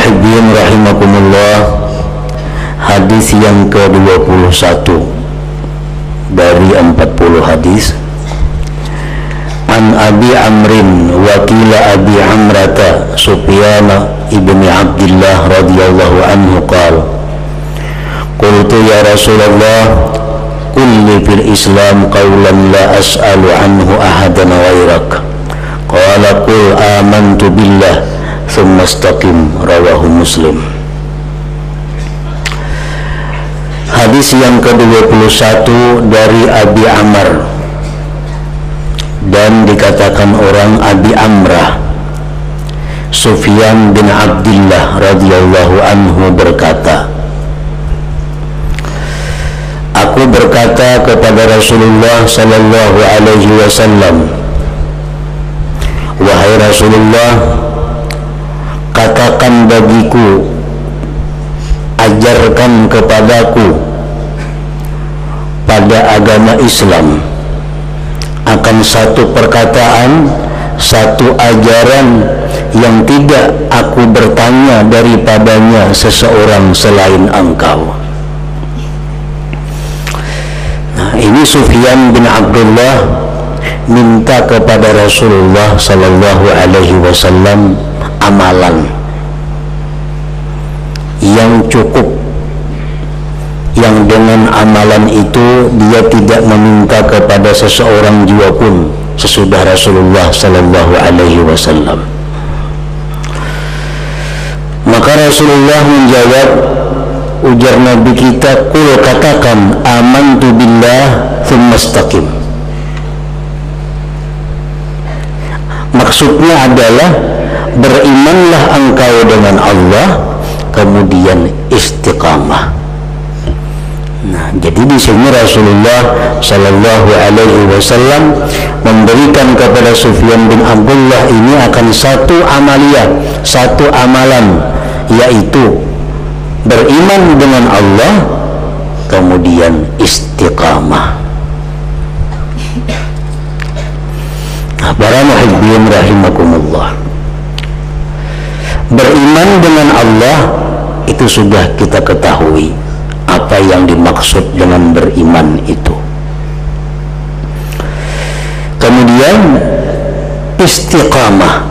muhibbin rahimakumullah, hadis yang ke-21 dari 40 hadis. An Abi Amrin wakila Abi Amrata Sufyan ibni Abdillah radhiyallahu anhu qala qultu ya Rasulullah kulli fil Islam qawlan la as'alu anhu ahadan ghairak qala qul amantu billah thumma istaqim, rawahu Muslim. Hadis yang ke-21 dari Abi Amr, dan dikatakan orang Abi Amrah, Sufyan bin Abdillah radhiyallahu anhu berkata, aku berkata kepada Rasulullah sallallahu alaihi wasallam, wahai Rasulullah, katakan bagiku, ajarkan kepadaku pada agama Islam akan satu perkataan, satu ajaran yang tidak aku bertanya daripadanya seseorang selain engkau. Nah, ini Sufyan bin Abdullah minta kepada Rasulullah sallallahu alaihi wasallam amalan yang cukup, yang dengan amalan itu dia tidak meminta kepada seseorang jua pun sesudah Rasulullah sallallahu alaihi wasallam. Maka Rasulullah menjawab, ujar Nabi kita, qul katakan amantu billah tsumma istaqim. Maksudnya adalah berimanlah engkau dengan Allah, kemudian istiqamah. Nah, jadi di sini Rasulullah sallallahu alaihi wasallam memberikan kepada Sufyan bin Abdullah ini akan satu amaliyah, satu amalan, yaitu beriman dengan Allah, kemudian istiqamah. Nah, para muhibbin rahimakumullah, beriman dengan Allah itu sudah kita ketahui apa yang dimaksud dengan beriman itu. Kemudian istiqamah,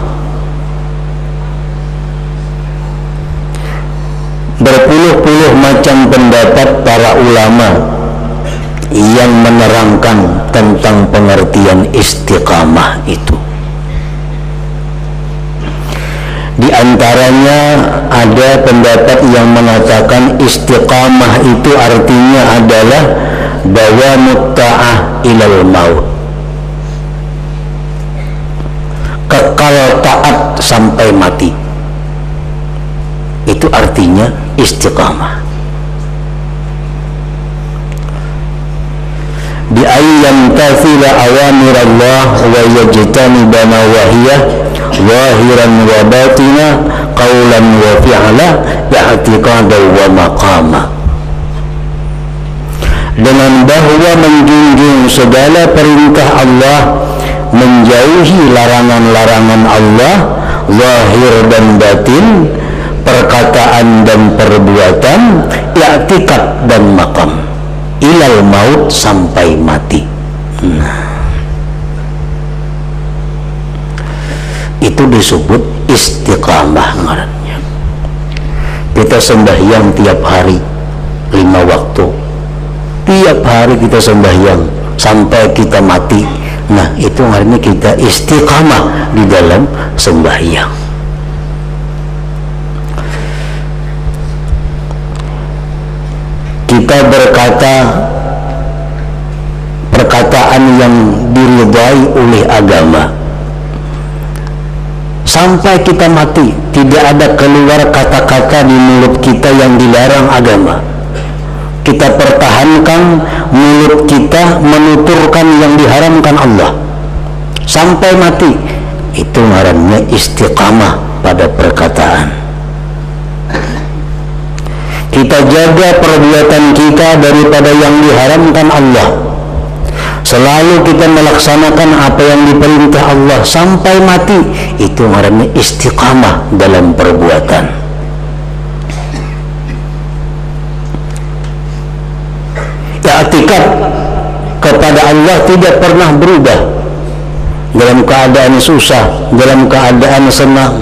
berpuluh-puluh macam pendapat para ulama yang menerangkan tentang pengertian istiqamah itu. Di antaranya ada pendapat yang mengatakan istiqamah itu artinya adalah dawamut ta'ah ilal maut, kekal taat sampai mati. Itu artinya istiqamah. Bi ayyan tafila awamirallah wa yajtaniba nawahiyah zahiran wa batina, qawlan wa fi'la, i'tiqadan wa maqama. Dengan bahwa menjunjung segala perintah Allah, menjauhi larangan-larangan Allah, zahir dan batin, perkataan dan perbuatan, i'tiqad dan maqam, ilal maut, sampai mati. Nah, itu disebut istiqamah ngarannya. Kita sembahyang tiap hari 5 waktu, tiap hari kita sembahyang sampai kita mati. Nah, itu ngarannya kita istiqamah di dalam sembahyang. Kita berkata perkataan yang diridai oleh agama sampai kita mati, tidak ada keluar kata-kata di mulut kita yang dilarang agama. Kita pertahankan mulut kita menuturkan yang diharamkan Allah sampai mati. Itu ngarannya istiqamah pada perkataan. Kita jaga perbuatan kita daripada yang diharamkan Allah. Selalu kita melaksanakan apa yang diperintah Allah sampai mati. Itu ngarannya istiqamah dalam perbuatan. i'tikad kepada Allah tidak pernah berubah. Dalam keadaan susah, dalam keadaan senang,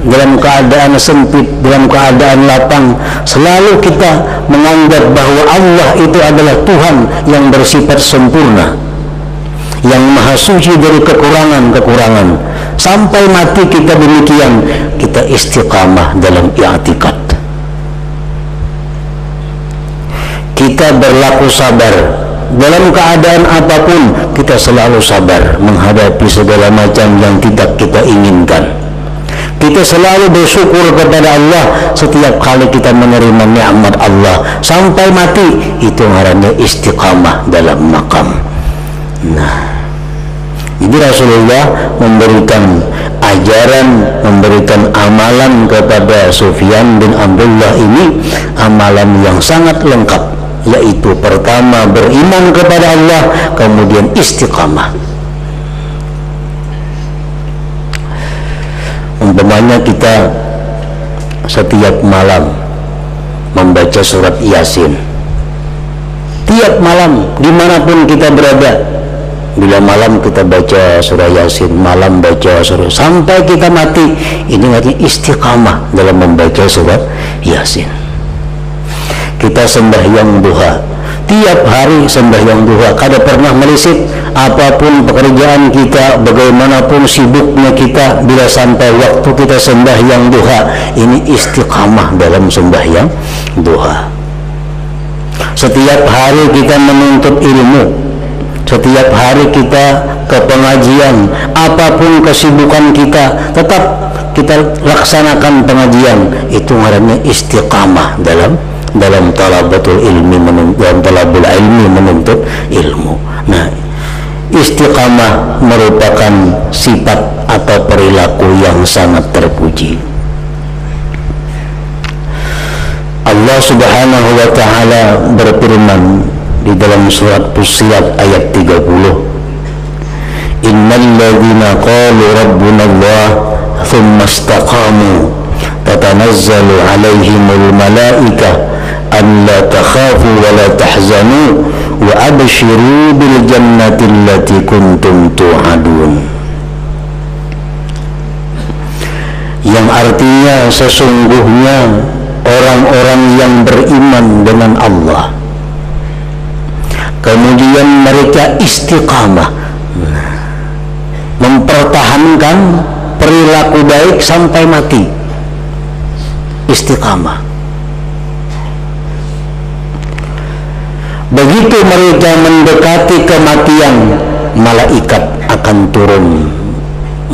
dalam keadaan sempit, dalam keadaan lapang, selalu kita menganggap bahwa Allah itu adalah Tuhan yang bersifat sempurna, yang maha suci dari kekurangan-kekurangan. Sampai mati kita demikian, kita istiqamah dalam i'tikad. Kita berlaku sabar dalam keadaan apapun, kita selalu sabar menghadapi segala macam yang tidak kita inginkan. Kita selalu bersyukur kepada Allah setiap kali kita menerima nikmat Allah sampai mati. Itu ngarannya istiqamah dalam makam. Nah, jadi Rasulullah memberikan ajaran, memberikan amalan kepada Sufyan bin Abdullah ini, amalan yang sangat lengkap, yaitu pertama beriman kepada Allah, kemudian istiqamah. Umpamanya kita setiap malam membaca surat Yasin, tiap malam dimanapun kita berada, bila malam kita baca surah Yasin, malam baca surah sampai kita mati, ini artinya istiqamah dalam membaca surat Yasin. Kita sembahyang duha, tiap hari sembahyang duha, kada pernah meleset. Apapun pekerjaan kita, bagaimanapun sibuknya kita, bila sampai waktu kita sembahyang duha, ini istiqamah dalam sembahyang duha. Setiap hari kita menuntut ilmu, setiap hari kita ke pengajian, apapun kesibukan kita, tetap kita laksanakan pengajian. Itu ngarannya istiqamah dalam talabatul ilmi, dalam talabul ilmi, menuntut ilmu. Nah, istiqamah merupakan sifat atau perilaku yang sangat terpuji. Allah Subhanahu wa ta'ala berfirman di dalam surat Fussilat ayat 30, innal ladzina qalu rabbuna Allah thumma istaqamu tatanazzalu alaihimul malaikah an la takhafu wa la tahzanu wa abshiru bil jannati allati kuntum tu'adun. Yang artinya sesungguhnya orang-orang yang beriman dengan Allah, kemudian mereka istiqamah, mempertahankan perilaku baik sampai mati, istiqamah. Begitu mereka mendekati kematian, malaikat akan turun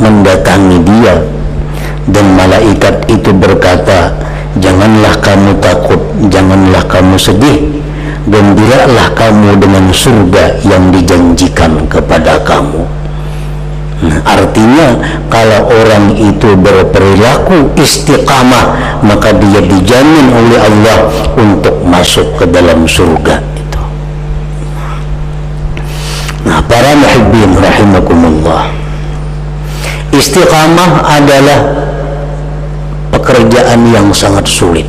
mendatangi dia, dan malaikat itu berkata, janganlah kamu takut, janganlah kamu sedih, gembiralah kamu dengan surga yang dijanjikan kepada kamu. Nah, artinya kalau orang itu berperilaku istiqamah, maka dia dijamin oleh Allah untuk masuk ke dalam surga. Nah, para muhibbin rahimakumullah, istiqamah adalah pekerjaan yang sangat sulit.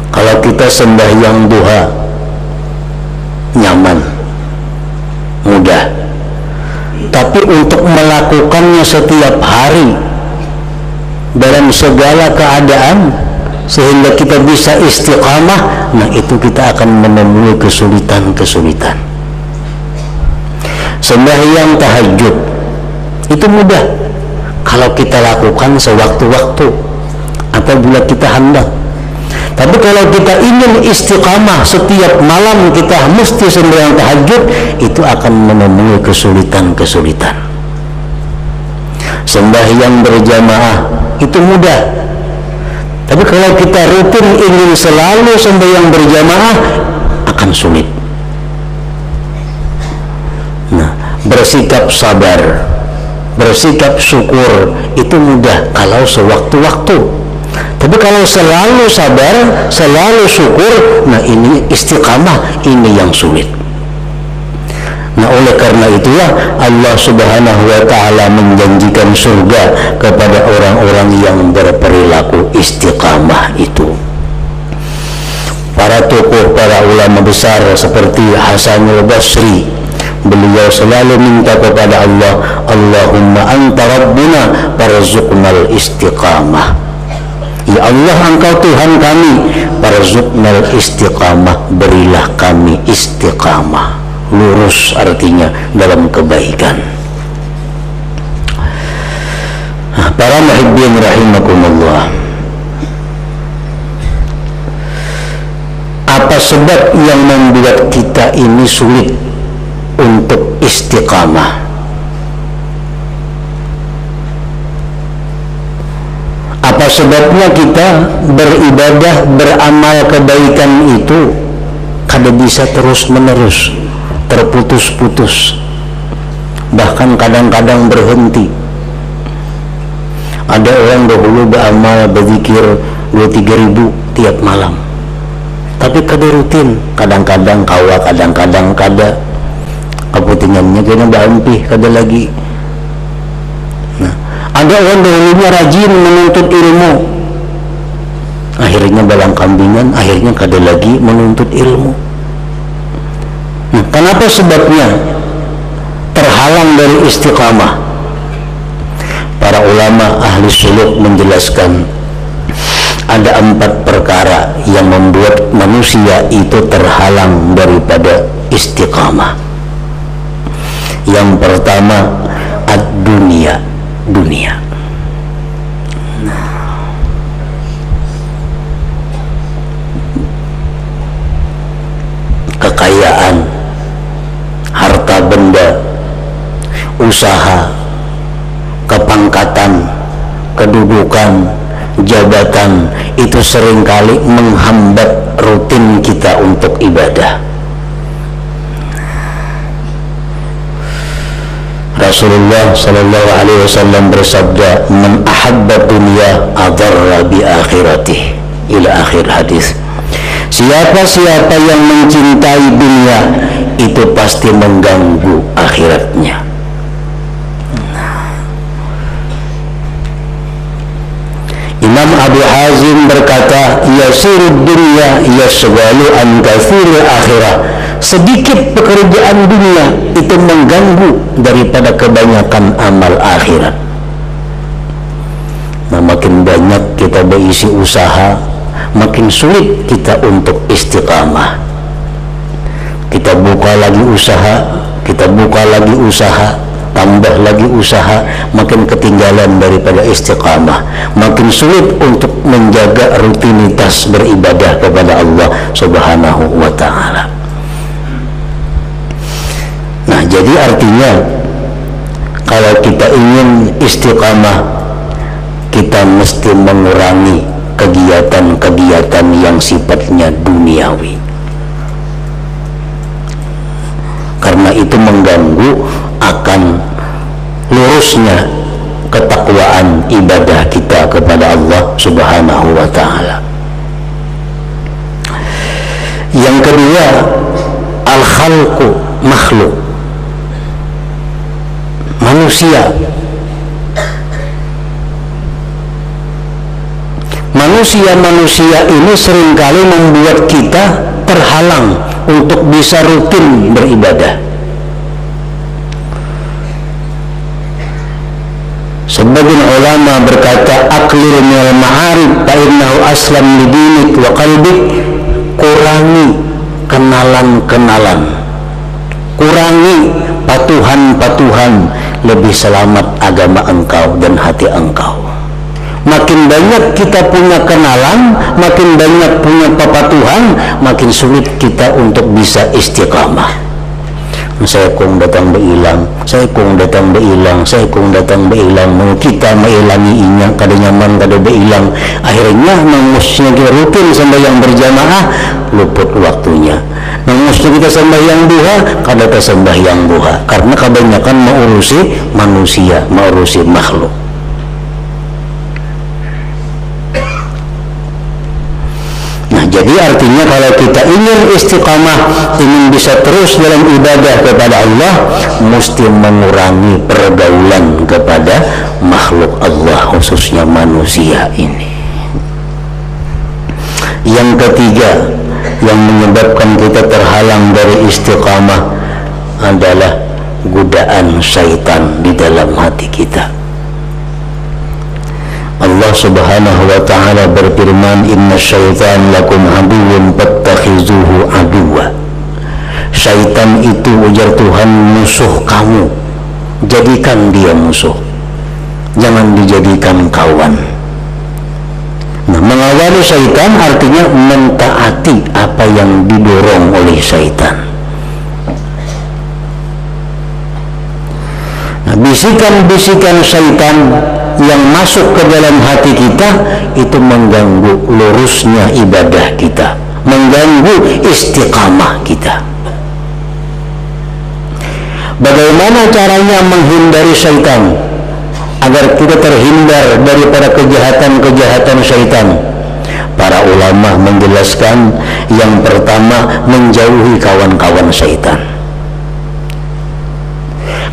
Kalau kita sembahyang duha nyaman, mudah, tapi untuk melakukannya setiap hari dalam segala keadaan sehingga kita bisa istiqamah, nah itu kita akan menemui kesulitan-kesulitan. Sembahyang tahajud itu mudah kalau kita lakukan sewaktu-waktu apabila kita hendak. Tapi kalau kita ingin istiqamah setiap malam kita mesti sembahyang tahajud, itu akan menemui kesulitan-kesulitan. Sembahyang berjamaah itu mudah, tapi kalau kita rutin ingin selalu sembahyang berjamaah, akan sulit. Nah, bersikap sabar, bersikap syukur itu mudah kalau sewaktu-waktu. Tapi kalau selalu sabar, selalu syukur, nah ini istiqamah, ini yang sulit. Nah, oleh karena itulah Allah Subhanahu wa ta'ala menjanjikan surga kepada orang-orang yang berperilaku istiqamah itu. Para para tokoh, para ulama besar seperti Hasanul Basri, beliau selalu minta kepada Allah, Allahumma anta rabbuna farzuqnal istiqamah. Ya Allah, Engkau Tuhan kami, farzuqnal istiqamah, berilah kami istiqamah, lurus artinya dalam kebaikan. Para muhibbin rahimakumullah, apa sebab yang membuat kita ini sulit untuk istiqamah? Apa sebabnya kita beribadah, beramal kebaikan itu kada bisa terus menerus, terputus-putus, bahkan kadang-kadang berhenti? Ada orang dahulu beramal, berzikir 2-3 ribu tiap malam, tapi kada rutin, kadang-kadang kawa, kadang-kadang kada, keputingannya kena bahampih, kada lagi. Nah, ada orang dahulunya rajin menuntut ilmu, akhirnya balang kambingan, akhirnya kada lagi menuntut ilmu. Nah, kenapa sebabnya terhalang dari istiqamah? Para ulama ahli suluk menjelaskan ada 4 perkara yang membuat manusia itu terhalang daripada istiqamah. Yang pertama, ad-dunia, dunia. Kekayaan, harta benda, usaha, kepangkatan, kedudukan, jabatan, itu seringkali menghambat rutin kita untuk ibadah. Rasulullah sallallahu alaihi wasallam bersabda, "Man ahabba dunya adarra bi akhiratih." Ila akhir hadis. Siapa-siapa yang mencintai dunia itu pasti mengganggu akhiratnya. Imam Abu Hazim berkata, yasirud dunya yasghalu an katsiril akhirah. Sedikit pekerjaan dunia itu mengganggu daripada kebanyakan amal akhirat. Nah, makin banyak kita berisi usaha, makin sulit kita untuk istiqamah. Kita buka lagi usaha, tambah lagi usaha, makin ketinggalan daripada istiqamah, makin sulit untuk menjaga rutinitas beribadah kepada Allah Subhanahu wa ta'ala. Nah, jadi artinya kalau kita ingin istiqamah, kita mesti mengurangi kegiatan-kegiatan yang sifatnya duniawi, karena itu mengganggu akan lurusnya ketakwaan ibadah kita kepada Allah Subhanahu wa ta'ala. Yang kedua, al-khalqu, makhluk, manusia. Manusia ini seringkali membuat kita terhalang untuk bisa rutin beribadah. Sebagian ulama berkata, aqlil minal ma'arif fa innahu aslam lidinik wa qalbik. Kurangi kenalan-kenalan, kurangi patuhan-patuhan, lebih selamat agama engkau dan hati engkau. Makin banyak kita punya kenalan, makin banyak punya papatuhan, makin sulit kita untuk bisa istiqamah. Saya kong datang beilang, mau kita meilangi inya, kada nyaman, kada beilang. Akhirnya nangusnya kita rutin sembahyang berjamaah, luput waktunya. Nangusnya kita sembahyang duha, kada ta sembahyang duha, karena kebanyakan mengurusi manusia, mengurusi makhluk. Jadi artinya kalau kita ingin istiqamah, ingin bisa terus dalam ibadah kepada Allah, mesti mengurangi pergaulan kepada makhluk Allah, khususnya manusia ini. Yang ketiga, yang menyebabkan kita terhalang dari istiqamah adalah godaan syaitan di dalam hati kita. Allah Subhanahu wa ta'ala berfirman, inna syaitan lakum aduwwun fattakhizuhu aduwwa. Syaitan itu, ujar Tuhan, musuh kamu, jadikan dia musuh, jangan dijadikan kawan. Nah, mengawali syaitan artinya mentaati apa yang didorong oleh syaitan. Nah, bisikan-bisikan syaitan yang masuk ke dalam hati kita itu mengganggu lurusnya ibadah kita, mengganggu istiqamah kita. Bagaimana caranya menghindari syaitan agar kita terhindar daripada kejahatan-kejahatan syaitan? Para ulama menjelaskan, yang pertama, menjauhi kawan-kawan syaitan.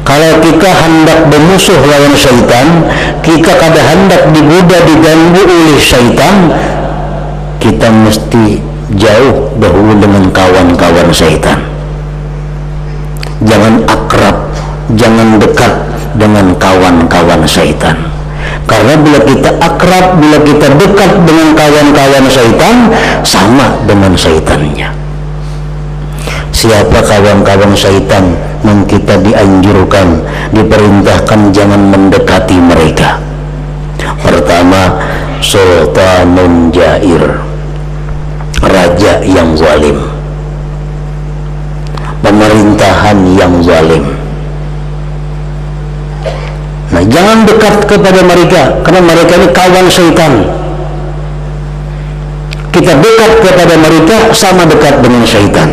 Kalau kita hendak bermusuh lawan syaitan, kita kada hendak digoda, diganggu oleh syaitan, kita mesti jauh dahulu dengan kawan-kawan syaitan. Jangan akrab, jangan dekat dengan kawan-kawan syaitan. Karena bila kita akrab, bila kita dekat dengan kawan-kawan syaitan, sama dengan syaitannya. Siapa kawan-kawan syaitan yang kita dianjurkan, diperintahkan jangan mendekati mereka? Pertama, sultanun jair, raja yang zalim, pemerintahan yang zalim. Nah, jangan dekat kepada mereka, karena mereka ini kawan syaitan. Kita dekat kepada mereka sama dekat dengan syaitan.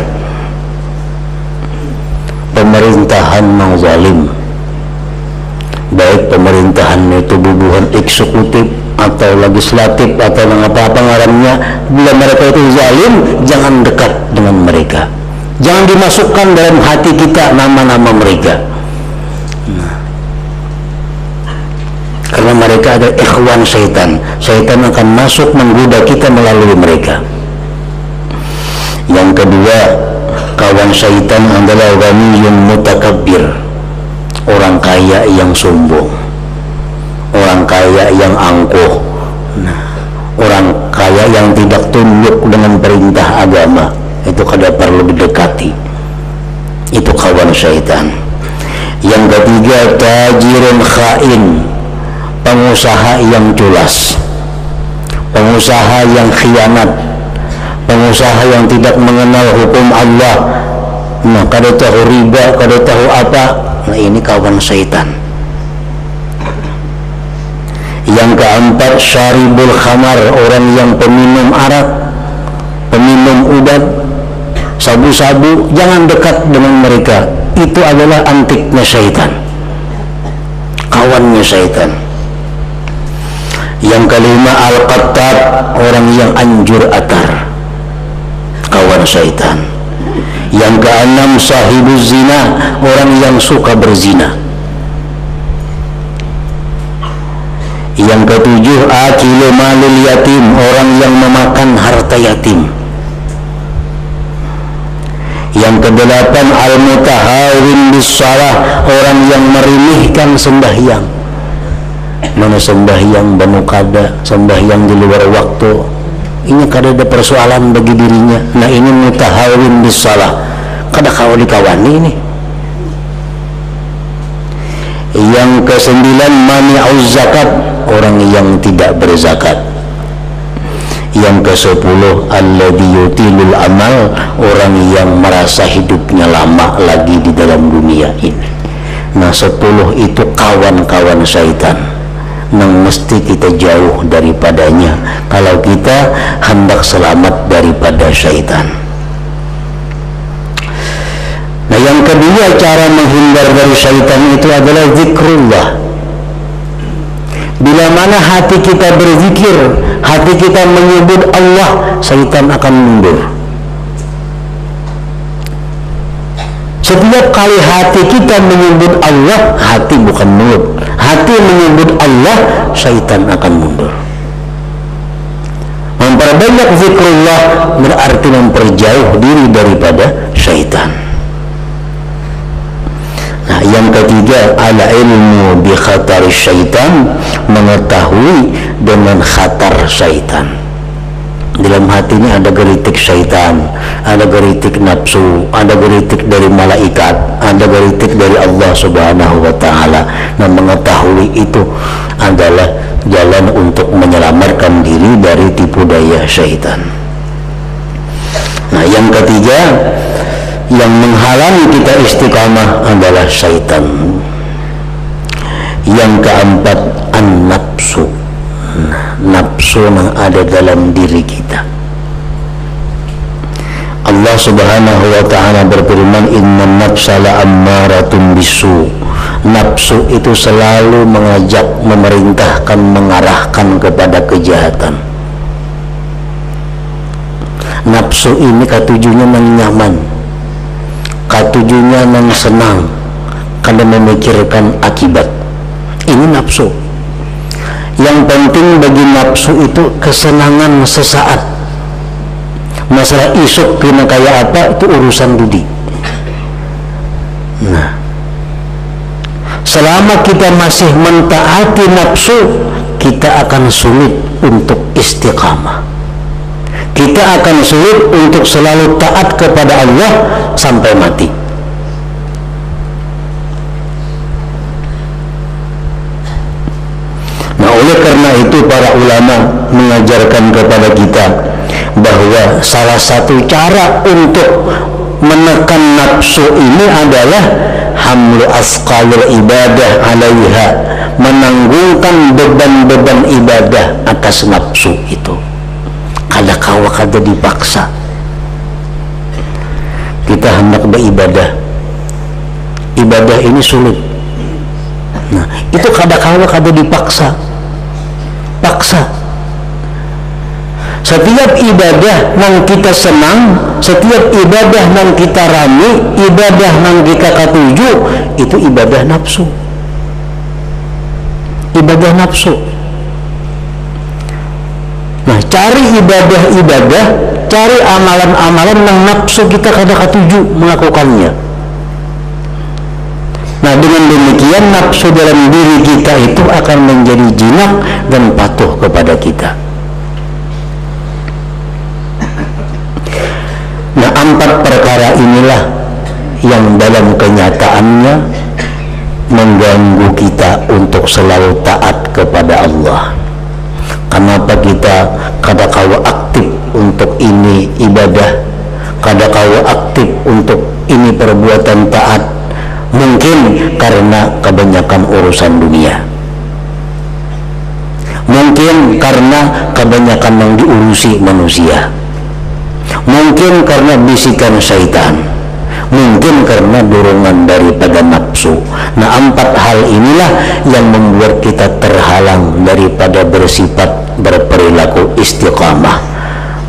Pemerintahan yang zalim, baik pemerintahan itu bubuhan eksekutif atau legislatif atau apa-apa ngarannya, bila mereka itu zalim, jangan dekat dengan mereka. Jangan dimasukkan dalam hati kita nama-nama mereka. Nah, karena mereka ada ikhwan syaitan. Syaitan akan masuk menggoda kita melalui mereka. Yang kedua, kawan syaitan adalah ghaniyun mutakabbir, orang kaya yang sombong, orang kaya yang angkuh. Nah, orang kaya yang tidak tunduk dengan perintah agama, itu kada perlu didekati. Itu kawan syaitan. Yang ketiga, tajirun khain, pengusaha yang culas, pengusaha yang khianat, pengusaha yang tidak mengenal hukum Allah. Nah, kada tahu riba, kada tahu apa. Nah, ini kawan syaitan. Yang keempat, syaribul khamar, orang yang peminum arak, peminum ubat, sabu-sabu, jangan dekat dengan mereka. Itu adalah antiknya syaitan, kawannya syaitan. Yang kelima, al-qattab, orang yang anjur atar, kawan syaitan. Yang keenam, sahibuz zina, orang yang suka berzina. Yang ketujuh, akilu malil yatim, orang yang memakan harta yatim. Yang kedelapan, al-mutahawin bis-shalah, orang yang merimihkan sembahyang. Mana sembahyang banu kada, sembahyang di luar waktu, ini kada ada persoalan bagi dirinya. Nah, ini mutahawin bis-shalah, kada kau dikawani ini. Yang kesembilan, mani'uz zakat, orang yang tidak berzakat. Yang kesepuluh, alladzi yutilul amal, orang yang merasa hidupnya lama lagi di dalam dunia ini. Nah, 10 itu kawan-kawan syaitan yang mesti kita jauh daripadanya kalau kita hendak selamat daripada syaitan. Nah, yang kedua, cara menghindar dari syaitan itu adalah zikrullah. Bila mana hati kita berzikir, hati kita menyebut Allah, syaitan akan mundur. Setiap kali hati kita menyebut Allah, hati bukan mulut, hati menyebut Allah, syaitan akan mundur. Memperbanyak zikir zikrullah berarti memperjauh diri daripada syaitan. Nah, yang ketiga, ala ilmu bi khatar syaitan, mengetahui dengan khatar syaitan. Dalam hati ini ada geritik syaitan, ada geritik nafsu, ada geritik dari malaikat, ada geritik dari Allah Subhanahu wa ta'ala. Nah, mengetahui itu adalah jalan untuk menyelamatkan diri dari tipu daya syaitan. Nah, yang ketiga, yang menghalangi kita istiqamah adalah syaitan. Yang keempat, an-nafsu. Nafsu yang ada dalam diri kita. Allah Subhanahu wa ta'ala berfirman, inna nafsa la'ammaratun bisu. Nafsu itu selalu mengajak, memerintahkan, mengarahkan kepada kejahatan. Nafsu ini katujunya nyaman, katujunya senang karena memikirkan akibat. Ini nafsu. Yang penting bagi nafsu itu kesenangan sesaat. Masalah isuk kena kayak apa itu urusan budi. Nah, selama kita masih mentaati nafsu, kita akan sulit untuk istiqamah. Kita akan sulit untuk selalu taat kepada Allah sampai mati. Nah, oleh karena itu para ulama mengajarkan kepada kita bahwa salah satu cara untuk menekan nafsu ini adalah hamlu asqalul ibadah alaiha, menanggungkan beban-beban ibadah atas nafsu itu. Kada kawa kada dipaksa. Kita hendak beribadah, ibadah ini sulit. Nah, itu kada kawa kada dipaksa. Paksa. Setiap ibadah yang kita senang, setiap ibadah yang kita rame, ibadah yang kita katuju, itu ibadah nafsu. Ibadah nafsu. Nah, cari ibadah-ibadah, cari amalan-amalan yang nafsu kita kada katuju melakukannya. Nah, dengan demikian nafsu dalam diri kita itu akan menjadi jinak dan patuh kepada kita. Nah, 4 perkara inilah yang dalam kenyataannya mengganggu kita untuk selalu taat kepada Allah. Kenapa kita kadang-kala aktif untuk ini ibadah, kadang-kala aktif untuk ini perbuatan taat? Mungkin karena kebanyakan urusan dunia, mungkin karena kebanyakan yang diurusi manusia, mungkin karena bisikan syaitan, mungkin karena dorongan daripada nafsu. Nah, 4 hal inilah yang membuat kita terhalang daripada bersifat berperilaku istiqamah.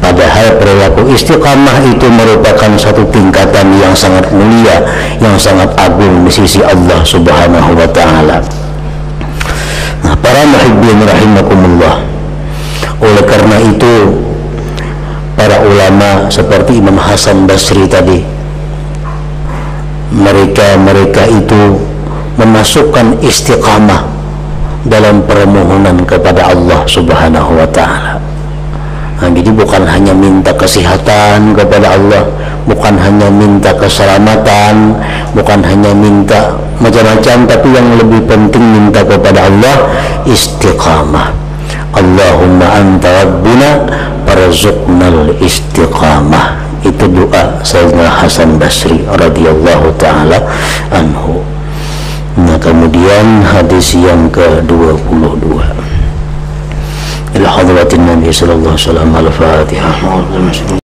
Padahal perilaku istiqamah itu merupakan satu tingkatan yang sangat mulia, yang sangat agung di sisi Allah Subhanahu wa ta'ala. Nah, para muhibbin rahimakumullah, oleh karena itu para ulama seperti Imam Hasan Basri tadi, mereka itu memasukkan istiqamah dalam permohonan kepada Allah Subhanahu wa ta'ala. Nah, jadi bukan hanya minta kesehatan kepada Allah, bukan hanya minta keselamatan, bukan hanya minta macam-macam, tapi yang lebih penting minta kepada Allah istiqamah. Allahumma anta rabbuna farzuqnal istiqamah. Itu doa Sayyidina Hasan Basri radhiyallahu taala anhu. Nah, kemudian hadis yang ke-22. Ila hadratin Nabi sallallahu alaihi wasallam, al-Fatihah.